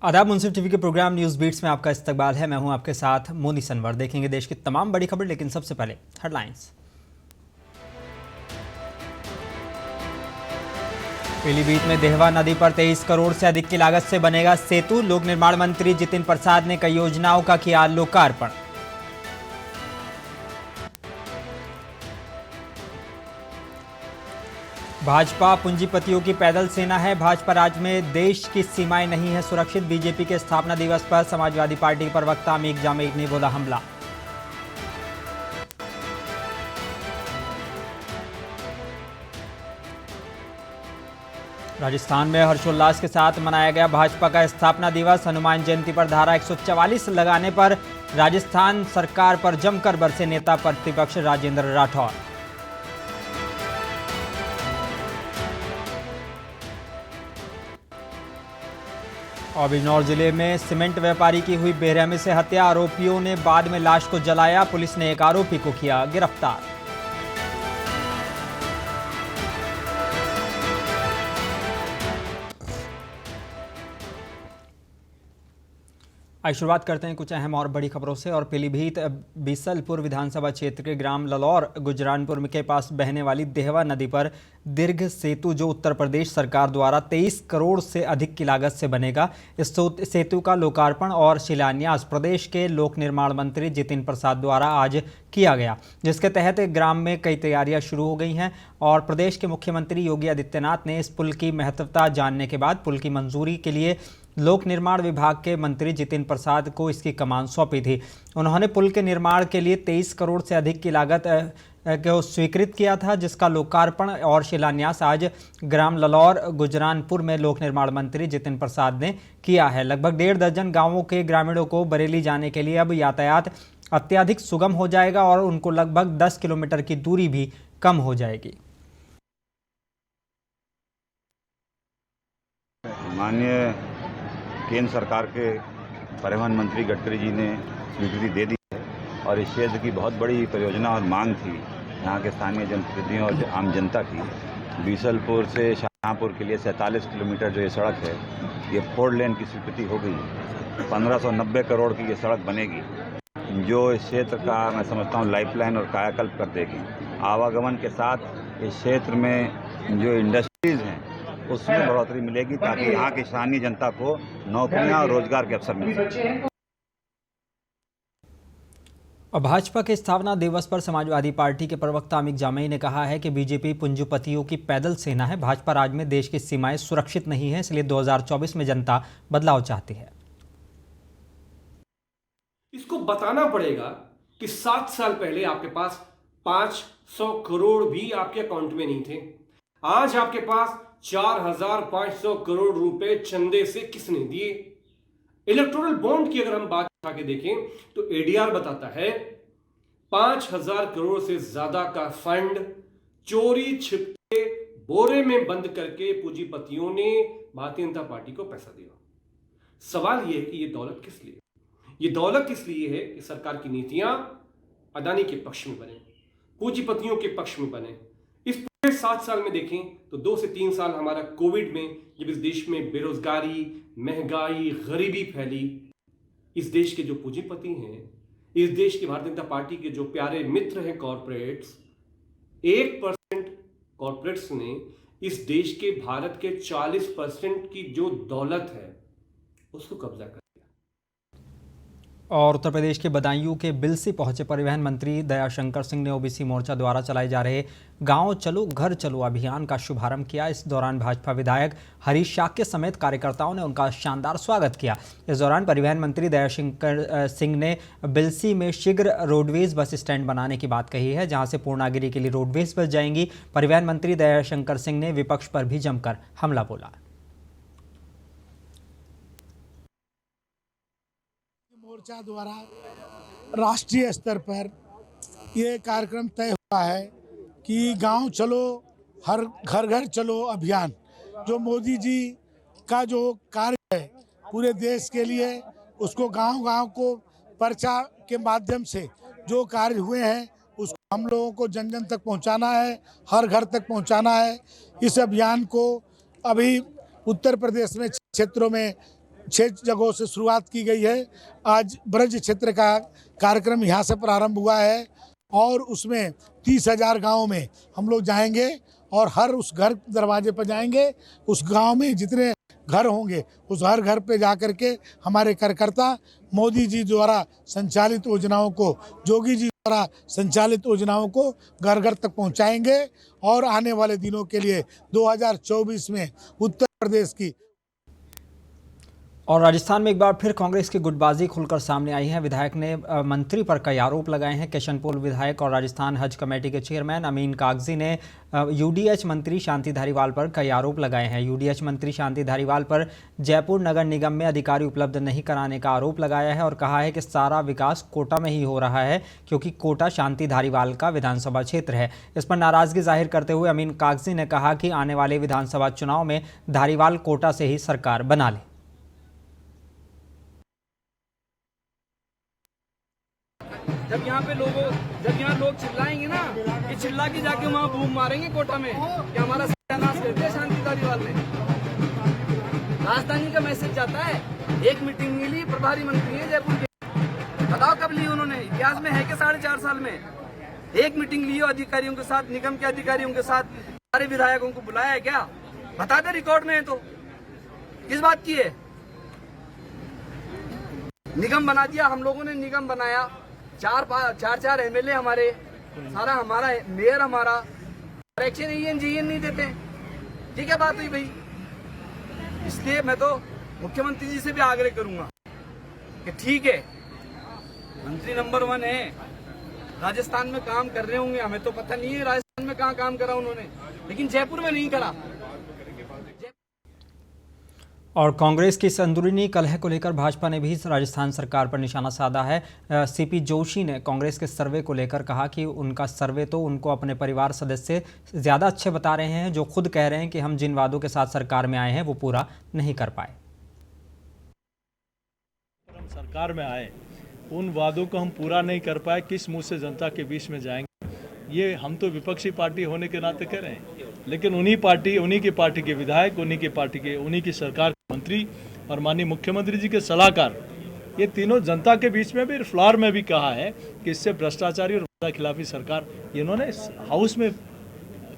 आदाब। मुंसिफ टीवी के programme news beats में आपका इस्तकबाल है। मैं हूं आपके साथ मोनी सनवर। देखेंगे देश की तमाम बड़ी खबर, लेकिन सबसे पहले हेडलाइंस। पीलीभीत में देहवा नदी पर 23 करोड़ से अधिक की लागत से बनेगा सेतु। लोक निर्माण मंत्री जितिन प्रसाद ने कई योजनाओं का किया लोकार्पण। भाजपा पूंजीपतियों की पैदल सेना है। भाजपा राज में देश की सीमाएं नहीं है सुरक्षित। बीजेपी के स्थापना दिवस पर समाजवादी पार्टी के प्रवक्ता अमीक जावेद ने बोला हमला। राजस्थान में हर्षोल्लास के साथ मनाया गया भाजपा का स्थापना दिवस। हनुमान जयंती पर धारा 144 लगाने पर राजस्थान सरकार पर जमकर बरसे नेता प्रतिपक्ष राजेंद्र राठौर। और बिजनौर जिले में सीमेंट व्यापारी की हुई बेरहमी से हत्या। आरोपियों ने बाद में लाश को जलाया। पुलिस ने एक आरोपी को किया गिरफ्तार। आज शुरुआत करते हैं कुछ अहम और बड़ी खबरों से। और पीलीभीत बीसलपुर विधानसभा क्षेत्र के ग्राम ललौर गुजरानपुर के पास बहने वाली देहवा नदी पर दीर्घ सेतु, जो उत्तर प्रदेश सरकार द्वारा 23 करोड़ से अधिक की लागत से बनेगा, इस सेतु का लोकार्पण और शिलान्यास प्रदेश के लोक निर्माण मंत्री जितिन प्रसाद द्वारा आज किया गया, जिसके तहत ग्राम में कई तैयारियां शुरू हो गई हैं। और प्रदेश के मुख्यमंत्री योगी आदित्यनाथ ने इस पुल की महत्वता जानने के बाद पुल की मंजूरी के लिए लोक निर्माण विभाग के मंत्री जितिन प्रसाद को इसकी कमान सौंपी थी। उन्होंने पुल के निर्माण के लिए 23 करोड़ से अधिक की लागत को स्वीकृत किया था, जिसका लोकार्पण और शिलान्यास आज ग्राम ललौर गुजरानपुर में लोक निर्माण मंत्री जितिन प्रसाद ने किया है। लगभग 1.5 दर्जन गांवों के ग्रामीणों को बरेली जाने के लिए अब यातायात अत्यधिक सुगम हो जाएगा और उनको लगभग 10 किलोमीटर की दूरी भी कम हो जाएगी। माननीय केंद्र सरकार के परिवहन मंत्री गडकरी जी ने स्वीकृति दे दी है और इस क्षेत्र की बहुत बड़ी परियोजना और मांग थी यहाँ के स्थानीय जनप्रतिनिधियों और आम जनता की। बीसलपुर से शाहजहाँपुर के लिए 47 किलोमीटर जो ये सड़क है, ये 4 लेन की स्वीकृति हो गई है। 1590 करोड़ की ये सड़क बनेगी, जो इस क्षेत्र का मैं समझता हूँ लाइफलाइन और कायाकल्प कर देगी। आवागमन के साथ इस क्षेत्र में जो इंडस्ट्रीज़ हैं उसमें बढ़ोतरी मिलेगी, ताकि यहाँ की स्थानीय जनता को नौकरियां और रोजगार के अवसर मिल सकें। और भाजपा के स्थापना दिवस पर समाजवादी पार्टी के प्रवक्ता अमीक जावेद ने कहा है कि बीजेपी पूंजीपतियों की पैदल सेना है। भाजपा राज में देश की सीमाएं सुरक्षित नहीं है, इसलिए 2024 में जनता बदलाव चाहती है। इसको बताना पड़ेगा कि 7 साल पहले आपके पास 500 करोड़ भी आपके अकाउंट में नहीं थे। आज आपके पास 4500 करोड़ रुपए चंदे से किसने दिए। इलेक्टोरल बॉन्ड की अगर हम बात के देखें तो एडीआर बताता है 5000 करोड़ से ज्यादा का फंड चोरी छिपके बोरे में बंद करके पूंजीपतियों ने भारतीय जनता पार्टी को पैसा दिया। सवाल यह है कि यह दौलत किस लिए? यह दौलत इसलिए है कि सरकार की नीतियां अदानी के पक्ष में बने, पूंजीपतियों के पक्ष में बने। इस 7 साल में देखें तो 2 से 3 साल हमारा कोविड में, जब इस देश में बेरोजगारी, महंगाई, गरीबी फैली, इस देश के जो पूंजीपति हैं, इस देश की भारतीय जनता पार्टी के जो प्यारे मित्र हैं कॉरपोरेट्स, 1% कॉरपोरेट्स ने इस देश के भारत के 40% की जो दौलत है उसको कब्जा कर। और उत्तर प्रदेश के बदायूं के बिलसी पहुंचे परिवहन मंत्री दयाशंकर सिंह ने ओबीसी मोर्चा द्वारा चलाए जा रहे गांव चलो घर चलो अभियान का शुभारंभ किया। इस दौरान भाजपा विधायक हरीश शाक्य समेत कार्यकर्ताओं ने उनका शानदार स्वागत किया। इस दौरान परिवहन मंत्री दयाशंकर सिंह ने बिलसी में शीघ्र रोडवेज बस स्टैंड बनाने की बात कही है, जहां से पूर्णागिरी के लिए रोडवेज बस जाएंगी। परिवहन मंत्री दयाशंकर सिंह ने विपक्ष पर भी जमकर हमला बोला। मोर्चा द्वारा राष्ट्रीय स्तर पर ये कार्यक्रम तय हुआ है कि गांव चलो हर घर घर चलो अभियान, जो मोदी जी का जो कार्य है पूरे देश के लिए, उसको गांव गांव को पर्चा के माध्यम से जो कार्य हुए हैं उसको हम लोगों को जन जन तक पहुंचाना है, हर घर तक पहुंचाना है। इस अभियान को अभी उत्तर प्रदेश में क्षेत्रों में 6 जगहों से शुरुआत की गई है। आज ब्रज क्षेत्र का कार्यक्रम यहाँ से प्रारंभ हुआ है और उसमें 30,000 गाँव में हम लोग जाएंगे और हर उस घर दरवाजे पर जाएंगे। उस गांव में जितने घर होंगे उस हर घर पे जा कर के हमारे कार्यकर्ता मोदी जी द्वारा संचालित योजनाओं को, योगी जी द्वारा संचालित योजनाओं को घर घर तक पहुंचाएंगे और आने वाले दिनों के लिए 2024 में उत्तर प्रदेश की। और राजस्थान में एक बार फिर कांग्रेस की गुटबाजी खुलकर सामने आई है। विधायक ने मंत्री पर कई आरोप लगाए हैं। किशनपुर विधायक और राजस्थान हज कमेटी के चेयरमैन अमीन कागजी ने यूडीएच मंत्री शांति धारीवाल पर कई आरोप लगाए हैं। यूडीएच मंत्री शांति धारीवाल पर जयपुर नगर निगम में अधिकारी उपलब्ध नहीं कराने का आरोप लगाया है और कहा है कि सारा विकास कोटा में ही हो रहा है क्योंकि कोटा शांति धारीवाल का विधानसभा क्षेत्र है। इस पर नाराजगी जाहिर करते हुए अमीन कागजी ने कहा कि आने वाले विधानसभा चुनाव में धारीवाल कोटा से ही सरकार बना ले। जब यहाँ लोग चिल्लाएंगे ना, ये चिल्ला के जाके वहाँ बूम मारेंगे कोटा में कि हमारा सत्यानाश कर दिया शांति धारीवाल ने। राजधानी का मैसेज जाता है। एक मीटिंग मिली, प्रभारी मंत्री है जयपुर के, बताओ कब ली उन्होंने? इतिहास में है कि 4.5 साल में एक मीटिंग ली हो अधिकारियों के साथ, निगम के अधिकारियों के साथ? सारे विधायकों को बुलाया है क्या? बता दे, रिकॉर्ड में है तो। किस बात की है? निगम बना दिया, हम लोगों ने निगम बनाया, चार एमएलए हमारे, सारा हमारा मेयर हमारा, एक्शन इंजीनियर नहीं देते। ये क्या बात हुई भाई? इसलिए मैं तो मुख्यमंत्री जी से भी आग्रह करूंगा कि ठीक है, मंत्री नंबर 1 है, राजस्थान में काम कर रहे होंगे, हमें तो पता नहीं है राजस्थान में कहाँ काम करा उन्होंने, लेकिन जयपुर में नहीं करा। और कांग्रेस की इस अंदरूनी कलह को लेकर भाजपा ने भी राजस्थान सरकार पर निशाना साधा है। सीपी जोशी ने कांग्रेस के सर्वे को लेकर कहा कि उनका सर्वे तो उनको अपने परिवार सदस्य ज़्यादा अच्छे बता रहे हैं, जो खुद कह रहे हैं कि हम जिन वादों के साथ सरकार में आए हैं वो पूरा नहीं कर पाए। हम सरकार में आए, उन वादों को हम पूरा नहीं कर पाए, किस मुंह से जनता के बीच में जाएंगे? ये हम तो विपक्षी पार्टी होने के नाते कह रहे हैं, लेकिन उन्हीं की पार्टी के विधायक, उन्हीं की सरकार के मंत्री और माननीय मुख्यमंत्री जी के सलाहकार, ये तीनों जनता के बीच में भी, फ्लोर में भी कहा है कि इससे भ्रष्टाचारी और वादा खिलाफी सरकार, इन्होंने हाउस में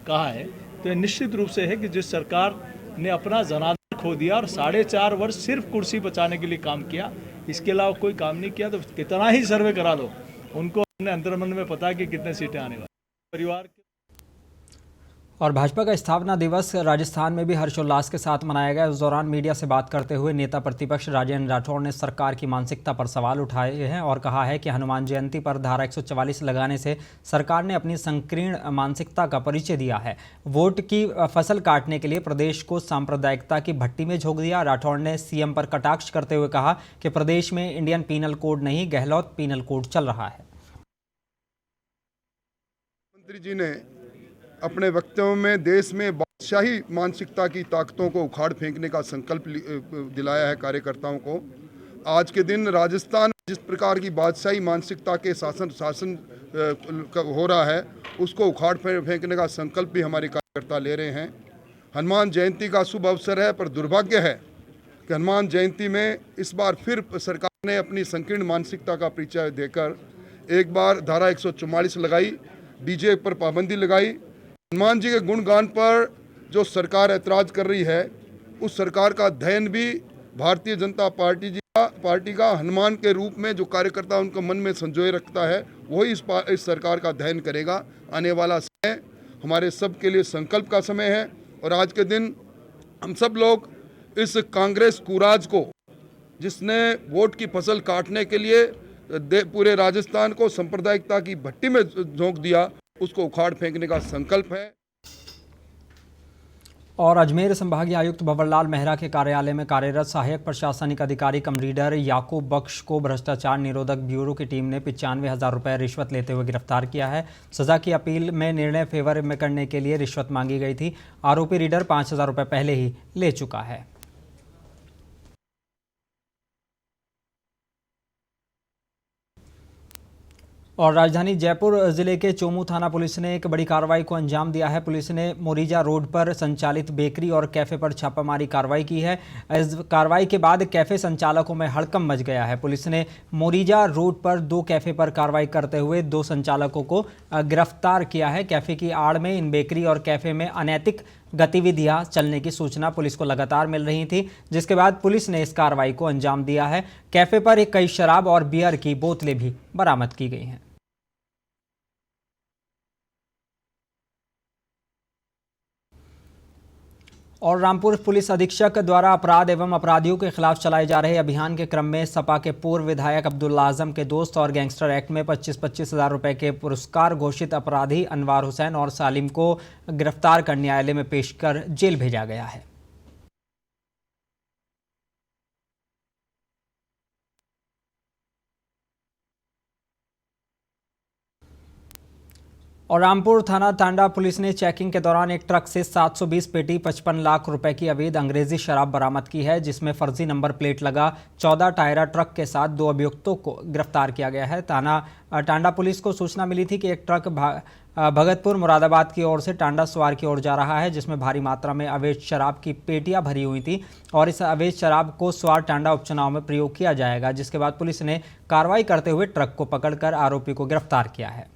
कहा है। तो निश्चित रूप से है कि जिस सरकार ने अपना जनाधार खो दिया और 4.5 वर्ष सिर्फ कुर्सी बचाने के लिए काम किया, इसके अलावा कोई काम नहीं किया, तो कितना ही सर्वे करा लो, उनको अपने अंतर्मन में पता है कि कितने सीटें आने वाली। परिवार और भाजपा का स्थापना दिवस राजस्थान में भी हर्षोल्लास के साथ मनाया गया। उस दौरान मीडिया से बात करते हुए नेता प्रतिपक्ष राजेंद्र राठौड़ ने सरकार की मानसिकता पर सवाल उठाए हैं और कहा है कि हनुमान जयंती पर धारा 144 लगाने से सरकार ने अपनी संकीर्ण मानसिकता का परिचय दिया है। वोट की फसल काटने के लिए प्रदेश को सांप्रदायिकता की भट्टी में झोंक दिया। राठौड़ ने सीएम पर कटाक्ष करते हुए कहा कि प्रदेश में इंडियन पीनल कोड नहीं, गहलोत पीनल कोड चल रहा है। मंत्री जी ने अपने वक्तव्यों में देश में बादशाही मानसिकता की ताकतों को उखाड़ फेंकने का संकल्प दिलाया है कार्यकर्ताओं को। आज के दिन राजस्थान जिस प्रकार की बादशाही मानसिकता के शासन हो रहा है, उसको उखाड़ फेंकने का संकल्प भी हमारे कार्यकर्ता ले रहे हैं। हनुमान जयंती का शुभ अवसर है, पर दुर्भाग्य है कि हनुमान जयंती में इस बार फिर सरकार ने अपनी संकीर्ण मानसिकता का परिचय देकर एक बार धारा 144 लगाई, डीजे पर पाबंदी लगाई। हनुमान जी के गुणगान पर जो सरकार ऐतराज कर रही है, उस सरकार का अध्ययन भी भारतीय जनता पार्टी का हनुमान के रूप में जो कार्यकर्ता उनको मन में संजोए रखता है, वही इस सरकार का अध्ययन करेगा। आने वाला समय हमारे सब के लिए संकल्प का समय है और आज के दिन हम सब लोग इस कांग्रेस कुराज को, जिसने वोट की फसल काटने के लिए पूरे राजस्थान को सांप्रदायिकता की भट्टी में झोंक दिया, उसको उखाड़ फेंकने का संकल्प है। और अजमेर संभागीय आयुक्त भंवरलाल मेहरा के कार्यालय में कार्यरत सहायक प्रशासनिक अधिकारी कम रीडर याकूब बख्श को भ्रष्टाचार निरोधक ब्यूरो की टीम ने 95,000 रुपये रिश्वत लेते हुए गिरफ्तार किया है। सजा की अपील में निर्णय फेवर में करने के लिए रिश्वत मांगी गई थी। आरोपी रीडर 5,000 रुपये पहले ही ले चुका है। और राजधानी जयपुर जिले के चोमू थाना पुलिस ने एक बड़ी कार्रवाई को अंजाम दिया है। पुलिस ने मोरीजा रोड पर संचालित बेकरी और कैफे पर छापामारी कार्रवाई की है। इस कार्रवाई के बाद कैफे संचालकों में हड़कंप मच गया है। पुलिस ने मोरीजा रोड पर 2 कैफे पर कार्रवाई करते हुए 2 संचालकों को गिरफ्तार किया है। कैफे की आड़ में इन बेकरी और कैफे में अनैतिक गतिविधियां चलने की सूचना पुलिस को लगातार मिल रही थी, जिसके बाद पुलिस ने इस कार्रवाई को अंजाम दिया है। कैफे पर कई शराब और बियर की बोतलें भी बरामद की गई हैं। और रामपुर पुलिस अधीक्षक द्वारा अपराध एवं अपराधियों के खिलाफ चलाए जा रहे अभियान के क्रम में सपा के पूर्व विधायक अब्दुल आजम के दोस्त और गैंगस्टर एक्ट में 25-25 हज़ार रुपए के पुरस्कार घोषित अपराधी अनवार हुसैन और सालिम को गिरफ्तार कर न्यायालय में पेश कर जेल भेजा गया है। और रामपुर थाना टांडा पुलिस ने चेकिंग के दौरान एक ट्रक से 720 पेटी 55 लाख रुपए की अवैध अंग्रेजी शराब बरामद की है, जिसमें फर्जी नंबर प्लेट लगा 14 टायरा ट्रक के साथ 2 अभियुक्तों को गिरफ्तार किया गया है। टांडा पुलिस को सूचना मिली थी कि एक ट्रक भगतपुर मुरादाबाद की ओर से टांडा सवार की ओर जा रहा है, जिसमें भारी मात्रा में अवैध शराब की पेटियां भरी हुई थी और इस अवैध शराब को सवार टांडा उपचुनाव में प्रयोग किया जाएगा। जिसके बाद पुलिस ने कार्रवाई करते हुए ट्रक को पकड़कर आरोपी को गिरफ्तार किया है।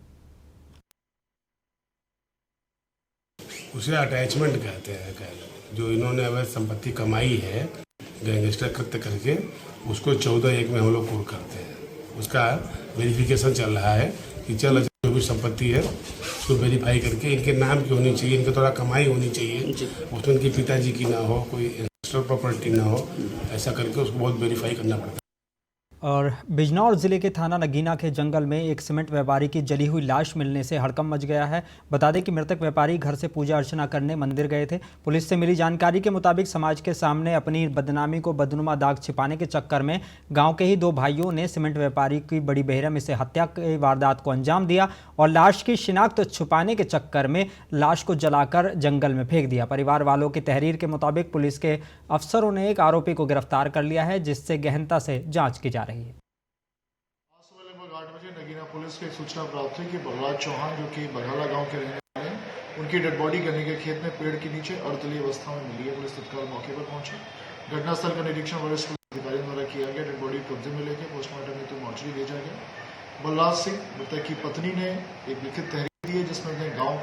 उसे अटैचमेंट कहते हैं। जो इन्होंने अवैध संपत्ति कमाई है गैंगस्टर कृत्य करके, उसको 14(1) में हम लोग पूर्ण करते हैं। उसका वेरिफिकेशन चल रहा है कि चल जो भी संपत्ति है उसको वेरीफाई करके इनके नाम की होनी चाहिए, इनके थोड़ा कमाई होनी चाहिए, उसमें इनके पिताजी की ना हो, कोई इंडस्ट्रियल प्रॉपर्टी ना हो, ऐसा करके उसको बहुत वेरीफाई करना पड़ता है। और बिजनौर जिले के थाना नगीना के जंगल में एक सीमेंट व्यापारी की जली हुई लाश मिलने से हड़कंप मच गया है। बता दें कि मृतक व्यापारी घर से पूजा अर्चना करने मंदिर गए थे। पुलिस से मिली जानकारी के मुताबिक समाज के सामने अपनी बदनामी को बदनुमा दाग छिपाने के चक्कर में गांव के ही 2 भाइयों ने सीमेंट व्यापारी की बड़ी बेरहमी से हत्या की वारदात को अंजाम दिया और लाश की शिनाख्त छुपाने के चक्कर में लाश को जलाकर जंगल में फेंक दिया। परिवार वालों की तहरीर के मुताबिक पुलिस के अफसरों ने एक आरोपी को गिरफ्तार कर लिया है, जिससे गहनता से जांच की जा रही है। लगभग 8 बजे नगीना पुलिस को एक सूचना प्राप्त हुई कि बलराज चौहान जो कि बरहाला गांव के रहने वाले हैं, उनकी डेड बॉडी गन्ने के खेत में पेड़ के नीचे अर्धतलीय अवस्था में मिली है। पुलिस तत्काल मौके पर पहुंची। घटनास्थल का निरीक्षण वरिष्ठ पुलिस अधिकारियों द्वारा किया गया। डेड बॉडी कब्जे में लेकर पोस्टमार्टम हेतु मॉर्चरी भेजा गया। बलराज सिंह मृतक की पत्नी ने एक लिखित तहरीर दी है, जिसमें उन्हें गाँव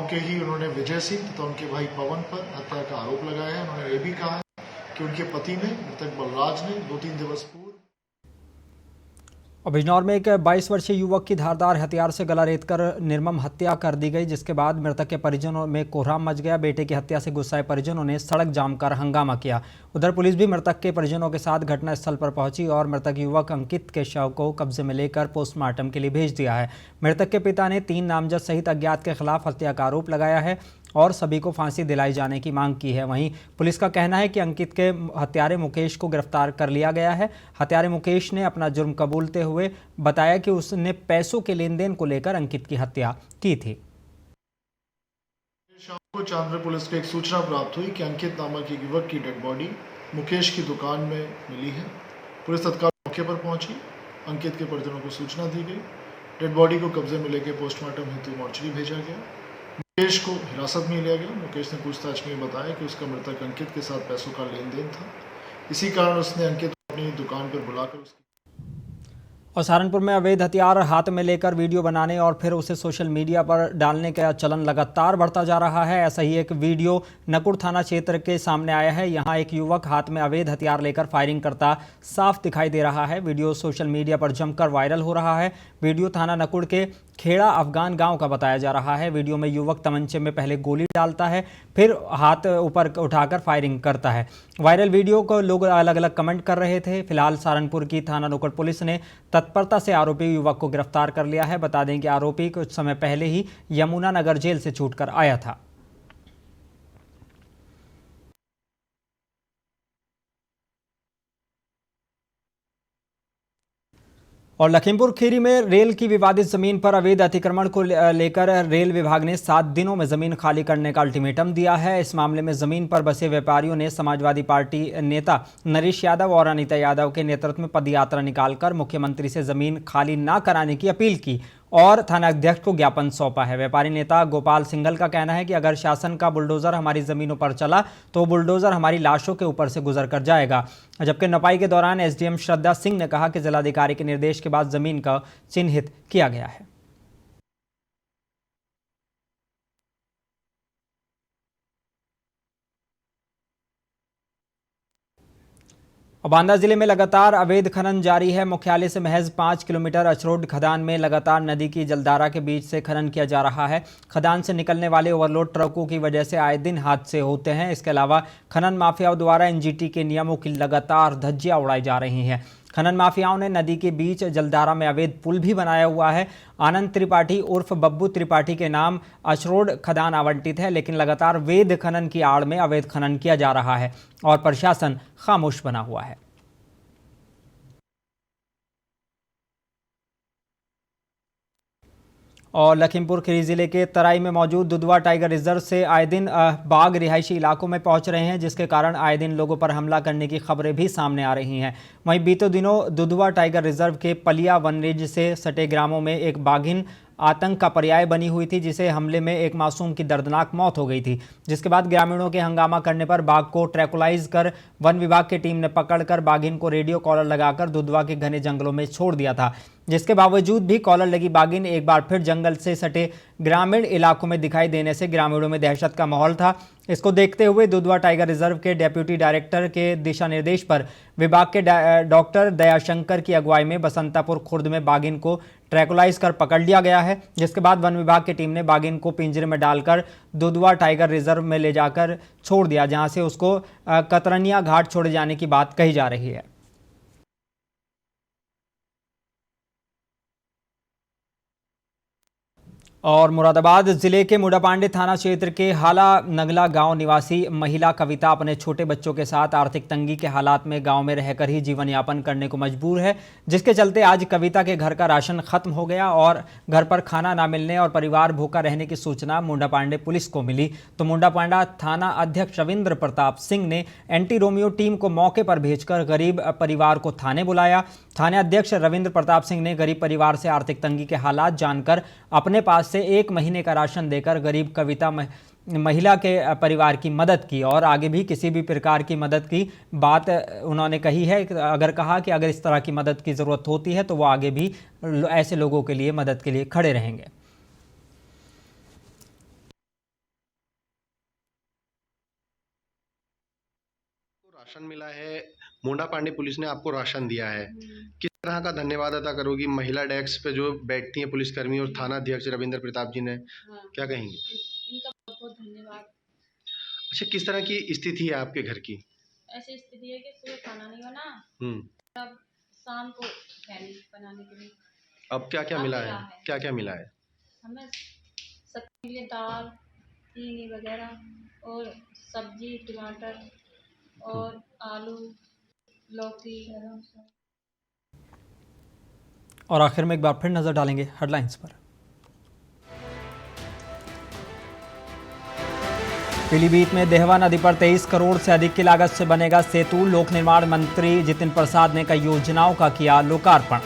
के ही उन्होंने विजय सिंह तथा उनके भाई पवन पर हत्या का आरोप लगाया है। उन्होंने ये भी कहा है कि उनके पति ने, मृतक बलराज ने 2-3 दिवस पूर्व और बिजनौर में एक 22 वर्षीय युवक की धारदार हथियार से गला रेतकर निर्मम हत्या कर दी गई, जिसके बाद मृतक के परिजनों में कोहराम मच गया। बेटे की हत्या से गुस्साए परिजनों ने सड़क जाम कर हंगामा किया। उधर पुलिस भी मृतक के परिजनों के साथ घटनास्थल पर पहुंची और मृतक युवक अंकित के शव को कब्जे में लेकर पोस्टमार्टम के लिए भेज दिया है। मृतक के पिता ने 3 नामजद सहित अज्ञात के खिलाफ हत्या का आरोप लगाया है और सभी को फांसी दिलाई जाने की मांग की है। वहीं पुलिस का कहना है कि अंकित के हत्यारे मुकेश को गिरफ्तार कर लिया गया है। हत्यारे मुकेश ने अपना जुर्म कबूलते हुए बताया कि उसने पैसों के लेन देन को लेकर अंकित की हत्या की थी। शाम को चांदपुर पुलिस को एक सूचना प्राप्त हुई कि अंकित नामक एक युवक की डेड बॉडी मुकेश की दुकान में मिली है। पुलिस तत्काल मौके पर पहुंची। अंकित के परिजनों को सूचना दी गई। डेड बॉडी को कब्जे में लेकर पोस्टमार्टम हेतु मॉर्चरी भेजा गया। मुकेश को हिरासत में लिया गया। मुकेश ने पूछताछ में बताया कि उसका मृतक अंकित के साथ पैसों का लेन देन था। इसी कारण उसने अंकित को अपनी दुकान पर बुलाकर उसकी और सहारनपुर में अवैध हथियार हाथ में लेकर वीडियो बनाने और फिर उसे सोशल मीडिया पर डालने का चलन लगातार बढ़ता जा रहा है। ऐसा ही एक वीडियो नकुड़ थाना क्षेत्र के सामने आया है। यहां एक युवक हाथ में अवैध हथियार लेकर फायरिंग करता साफ दिखाई दे रहा है। वीडियो सोशल मीडिया पर जमकर वायरल हो रहा है। वीडियो थाना नकुड़ के खेड़ा अफगान गांव का बताया जा रहा है। वीडियो में युवक तमंचे में पहले गोली डालता है, फिर हाथ ऊपर उठाकर फायरिंग करता है। वायरल वीडियो को लोग अलग अलग कमेंट कर रहे थे। फिलहाल सहारनपुर की थाना नकुड़ पुलिस ने तत्परता से आरोपी युवक को गिरफ्तार कर लिया है। बता दें कि आरोपी कुछ समय पहले ही यमुनानगर जेल से छूटकर आया था। और लखीमपुर खीरी में रेल की विवादित जमीन पर अवैध अतिक्रमण को लेकर रेल विभाग ने 7 दिनों में जमीन खाली करने का अल्टीमेटम दिया है। इस मामले में जमीन पर बसे व्यापारियों ने समाजवादी पार्टी नेता नरेश यादव और अनीता यादव के नेतृत्व में पदयात्रा निकालकर मुख्यमंत्री से जमीन खाली न कराने की अपील की और थानाध्यक्ष को ज्ञापन सौंपा है। व्यापारी नेता गोपाल सिंघल का कहना है कि अगर शासन का बुलडोजर हमारी जमीनों पर चला तो बुलडोजर हमारी लाशों के ऊपर से गुजर कर जाएगा। जबकि नपाई के दौरान एसडीएम श्रद्धा सिंह ने कहा कि जिलाधिकारी के निर्देश के बाद जमीन का चिन्हित किया गया है। और बांदा जिले में लगातार अवैध खनन जारी है। मुख्यालय से महज 5 किलोमीटर अचरोड खदान में लगातार नदी की जलधारा के बीच से खनन किया जा रहा है। खदान से निकलने वाले ओवरलोड ट्रकों की वजह से आए दिन हादसे होते हैं। इसके अलावा खनन माफियाओं द्वारा एनजीटी के नियमों की लगातार धज्जियां उड़ाई जा रही हैं। खनन माफियाओं ने नदी के बीच जलधारा में अवैध पुल भी बनाया हुआ है। आनंद त्रिपाठी उर्फ बब्बू त्रिपाठी के नाम अचरोड खदान आवंटित है, लेकिन लगातार अवैध खनन की आड़ में अवैध खनन किया जा रहा है और प्रशासन खामोश बना हुआ है। और लखीमपुर खीरी जिले के तराई में मौजूद दुधवा टाइगर रिजर्व से आए दिन बाघ रिहायशी इलाकों में पहुंच रहे हैं, जिसके कारण आए दिन लोगों पर हमला करने की खबरें भी सामने आ रही हैं। वहीं बीते दिनों दुधवा टाइगर रिजर्व के पलिया वन रेंज से सटे ग्रामों में एक बाघिन आतंक का पर्याय बनी हुई थी, जिसे हमले में एक मासूम की दर्दनाक मौत हो गई थी। जिसके बाद ग्रामीणों के हंगामा करने पर बाघ को ट्रैकुलाइज कर वन विभाग की टीम ने पकड़कर बाघिन को रेडियो कॉलर लगाकर दुधवा के घने जंगलों में छोड़ दिया था। जिसके बावजूद भी कॉलर लगी बाघिन एक बार फिर जंगल से सटे ग्रामीण इलाकों में दिखाई देने से ग्रामीणों में दहशत का माहौल था। इसको देखते हुए दुधवा टाइगर रिजर्व के डेप्यूटी डायरेक्टर के दिशा निर्देश पर विभाग के डॉक्टर दयाशंकर की अगुवाई में बसंतापुर खुर्द में बाघिन को ट्रैकुलाइज कर पकड़ लिया गया है। जिसके बाद वन विभाग की टीम ने बाघिन को पिंजरे में डालकर दुधवा टाइगर रिजर्व में ले जाकर छोड़ दिया, जहां से उसको कतरनिया घाट छोड़े जाने की बात कही जा रही है। और मुरादाबाद जिले के मुंडापांडे थाना क्षेत्र के हाला नगला गांव निवासी महिला कविता अपने छोटे बच्चों के साथ आर्थिक तंगी के हालात में गांव में रहकर ही जीवन यापन करने को मजबूर है, जिसके चलते आज कविता के घर का राशन खत्म हो गया और घर पर खाना ना मिलने और परिवार भूखा रहने की सूचना मुंडापांडे पुलिस को मिली। तो मुंडापांडा थाना अध्यक्ष रविंद्र प्रताप सिंह ने एंटी रोमियो टीम को मौके पर भेजकर गरीब परिवार को थाने बुलाया। थाने अध्यक्ष रविंद्र प्रताप सिंह ने गरीब परिवार से आर्थिक तंगी के हालात जानकर अपने पास से 1 महीने का राशन देकर गरीब कविता महिला के परिवार की मदद की और आगे भी किसी भी प्रकार की मदद की बात उन्होंने कही है। अगर इस तरह की मदद की ज़रूरत होती है तो वो आगे भी ऐसे लोगों के लिए मदद के लिए खड़े रहेंगे। राशन मिला है, मुंडापांडे पुलिस ने आपको राशन दिया है, किस तरह का धन्यवाद अदा करोगी महिला डेस्क पे जो बैठती हैं पुलिसकर्मी और थाना अध्यक्ष रविंद्र प्रताप जी ने? क्या कहेंगे? इनका बहुत बहुत धन्यवाद। अच्छा, किस तरह की स्थिति है आपके घर की? ऐसी स्थिति है कि सुबह खाना नहीं बना, तब शाम को बनाने के लिए। अब क्या क्या मिला है? क्या क्या मिला है? हमें सबके लिए दाल, चीनी वगैरह और सब्जी, टमाटर और आलू, लौकी। और आखिर में एक बार फिर नजर डालेंगे हेडलाइंस पर। पीलीभीत में देहवा नदी पर 23 करोड़ से अधिक की लागत से बनेगा सेतु। लोक निर्माण मंत्री जितिन प्रसाद ने कई योजनाओं का किया लोकार्पण।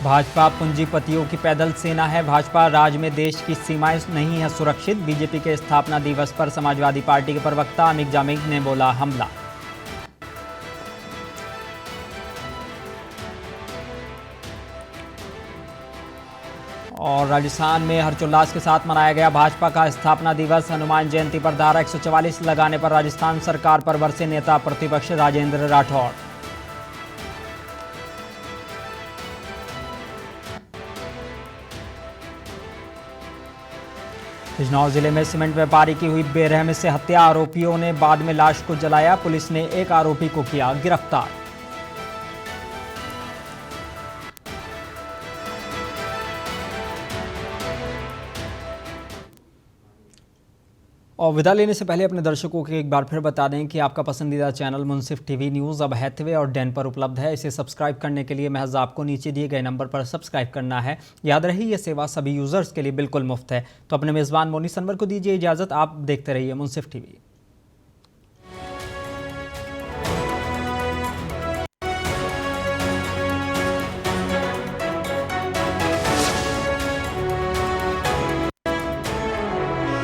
भाजपा पूंजीपतियों की पैदल सेना है। भाजपा राज में देश की सीमाएं नहीं है सुरक्षित। बीजेपी के स्थापना दिवस पर समाजवादी पार्टी के प्रवक्ता अमित जामिग ने बोला हमला। और राजस्थान में हर्षोल्लास के साथ मनाया गया भाजपा का स्थापना दिवस। हनुमान जयंती पर धारा 144 लगाने पर राजस्थान सरकार पर बरसे नेता प्रतिपक्ष राजेंद्र राठौड़। बिजनौर जिले में सीमेंट व्यापारी की हुई बेरहमी से हत्या। आरोपियों ने बाद में लाश को जलाया। पुलिस ने एक आरोपी को किया गिरफ्तार। और विदा लेने से पहले अपने दर्शकों को एक बार फिर बता दें कि आपका पसंदीदा चैनल मुंसिफ टीवी न्यूज़ अब हैथवे और डैन पर उपलब्ध है। इसे सब्सक्राइब करने के लिए महज आपको नीचे दिए गए नंबर पर सब्सक्राइब करना है। याद रहे ये सेवा सभी यूज़र्स के लिए बिल्कुल मुफ्त है। तो अपने मेज़बान मोनी सनवर को दीजिए इजाज़त। आप देखते रहिए मुंसिफ टीवी।